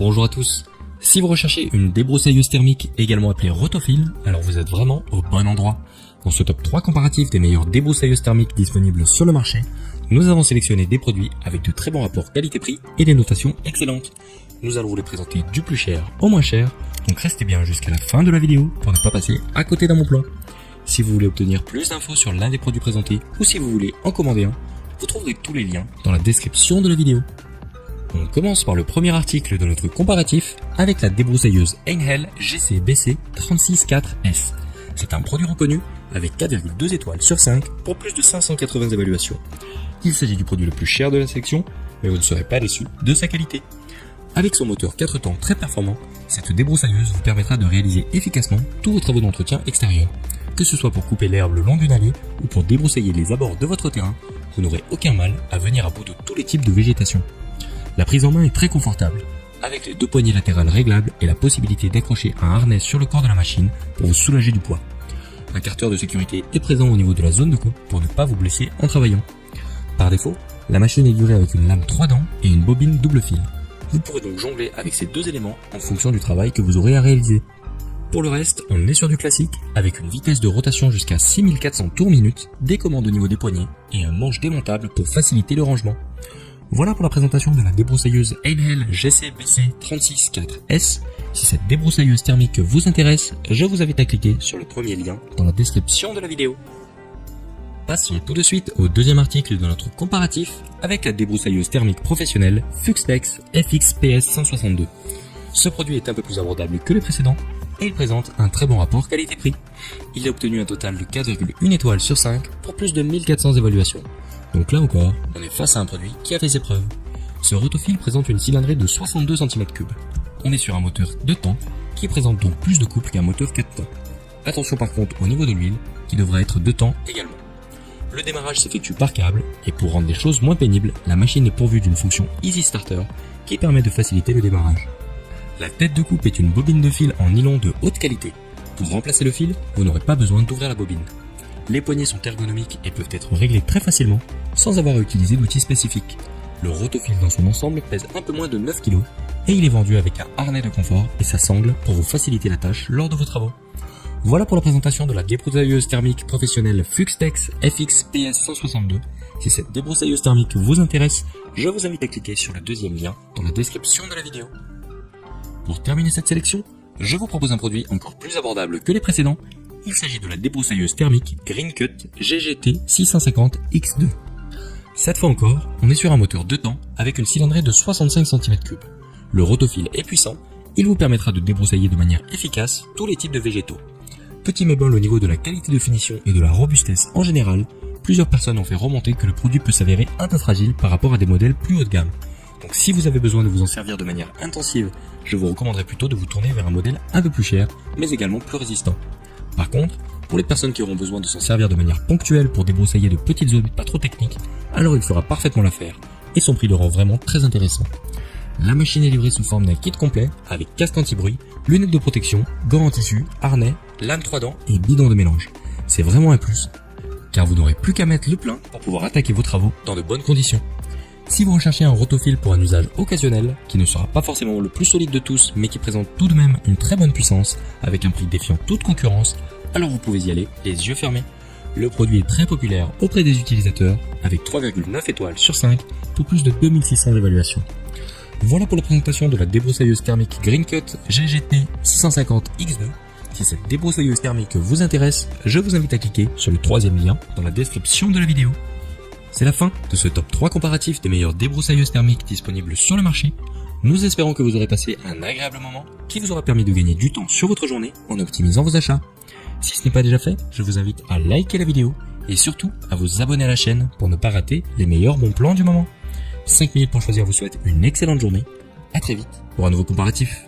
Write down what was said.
Bonjour à tous. Si vous recherchez une débroussailleuse thermique, également appelée Rotofil, alors vous êtes vraiment au bon endroit. Dans ce top 3 comparatif des meilleures débroussailleuses thermiques disponibles sur le marché, nous avons sélectionné des produits avec de très bons rapports qualité-prix et des notations excellentes. Nous allons vous les présenter du plus cher au moins cher, donc restez bien jusqu'à la fin de la vidéo pour ne pas passer à côté d'un bon plan. Si vous voulez obtenir plus d'infos sur l'un des produits présentés ou si vous voulez en commander un, vous trouverez tous les liens dans la description de la vidéo. On commence par le premier article de notre comparatif avec la débroussailleuse Einhell GC-BC 364S. C'est un produit reconnu avec 4,2 étoiles sur 5 pour plus de 580 évaluations. Il s'agit du produit le plus cher de la section, mais vous ne serez pas déçus de sa qualité. Avec son moteur 4 temps très performant, cette débroussailleuse vous permettra de réaliser efficacement tous vos travaux d'entretien extérieur. Que ce soit pour couper l'herbe le long d'une allée ou pour débroussailler les abords de votre terrain, vous n'aurez aucun mal à venir à bout de tous les types de végétation. La prise en main est très confortable, avec les deux poignées latérales réglables et la possibilité d'accrocher un harnais sur le corps de la machine pour vous soulager du poids. Un carter de sécurité est présent au niveau de la zone de coupe pour ne pas vous blesser en travaillant. Par défaut, la machine est livrée avec une lame 3 dents et une bobine double fil. Vous pourrez donc jongler avec ces deux éléments en fonction du travail que vous aurez à réaliser. Pour le reste, on est sur du classique, avec une vitesse de rotation jusqu'à 6400 tours minute, des commandes au niveau des poignets et un manche démontable pour faciliter le rangement. Voilà pour la présentation de la débroussailleuse Einhell GC-BC 364S. Si cette débroussailleuse thermique vous intéresse, je vous invite à cliquer sur le premier lien dans la description de la vidéo. Passons tout de suite au deuxième article de notre comparatif avec la débroussailleuse thermique professionnelle Fuxtex FX-PS 162. Ce produit est un peu plus abordable que les précédents et il présente un très bon rapport qualité-prix. Il a obtenu un total de 4,1 étoiles sur 5 pour plus de 1400 évaluations. Donc là encore, on est face à un produit qui a fait ses preuves. Ce Rotofil présente une cylindrée de 62 cm3. On est sur un moteur 2 temps qui présente donc plus de couple qu'un moteur 4 temps. Attention par contre au niveau de l'huile qui devra être 2 temps également. Le démarrage s'effectue par câble et pour rendre les choses moins pénibles, la machine est pourvue d'une fonction Easy Starter qui permet de faciliter le démarrage. La tête de coupe est une bobine de fil en nylon de haute qualité. Pour remplacer le fil, vous n'aurez pas besoin d'ouvrir la bobine. Les poignées sont ergonomiques et peuvent être réglées très facilement sans avoir à utiliser d'outils spécifiques. Le Rotofil dans son ensemble pèse un peu moins de 9 kg et il est vendu avec un harnais de confort et sa sangle pour vous faciliter la tâche lors de vos travaux. Voilà pour la présentation de la débroussailleuse thermique professionnelle Fuxtex FX-PS 162. Si cette débroussailleuse thermique vous intéresse, je vous invite à cliquer sur le deuxième lien dans la description de la vidéo. Pour terminer cette sélection, je vous propose un produit encore plus abordable que les précédents. Il s'agit de la débroussailleuse thermique Greencut GGT 650X2. Cette fois encore, on est sur un moteur 2 temps avec une cylindrée de 65 cm3. Le Rotofil est puissant, il vous permettra de débroussailler de manière efficace tous les types de végétaux. Petit bémol au niveau de la qualité de finition et de la robustesse en général, plusieurs personnes ont fait remonter que le produit peut s'avérer un peu fragile par rapport à des modèles plus haut de gamme. Donc si vous avez besoin de vous en servir de manière intensive, je vous recommanderais plutôt de vous tourner vers un modèle un peu plus cher, mais également plus résistant. Par contre, pour les personnes qui auront besoin de s'en servir de manière ponctuelle pour débroussailler de petites zones pas trop techniques, alors il fera parfaitement l'affaire, et son prix le rend vraiment très intéressant. La machine est livrée sous forme d'un kit complet avec casque anti-bruit, lunettes de protection, gants en tissu, harnais, lame 3 dents et bidon de mélange. C'est vraiment un plus, car vous n'aurez plus qu'à mettre le plein pour pouvoir attaquer vos travaux dans de bonnes conditions. Si vous recherchez un Rotofil pour un usage occasionnel, qui ne sera pas forcément le plus solide de tous, mais qui présente tout de même une très bonne puissance, avec un prix défiant toute concurrence, alors vous pouvez y aller les yeux fermés. Le produit est très populaire auprès des utilisateurs, avec 3,9 étoiles sur 5 pour plus de 2600 évaluations. Voilà pour la présentation de la débroussailleuse thermique Greencut GGT 650X2. Si cette débroussailleuse thermique vous intéresse, je vous invite à cliquer sur le troisième lien dans la description de la vidéo. C'est la fin de ce top 3 comparatif des meilleures débroussailleuses thermiques disponibles sur le marché. Nous espérons que vous aurez passé un agréable moment qui vous aura permis de gagner du temps sur votre journée en optimisant vos achats. Si ce n'est pas déjà fait, je vous invite à liker la vidéo et surtout à vous abonner à la chaîne pour ne pas rater les meilleurs bons plans du moment. 5 minutes pour choisir vous souhaite une excellente journée. À très vite pour un nouveau comparatif.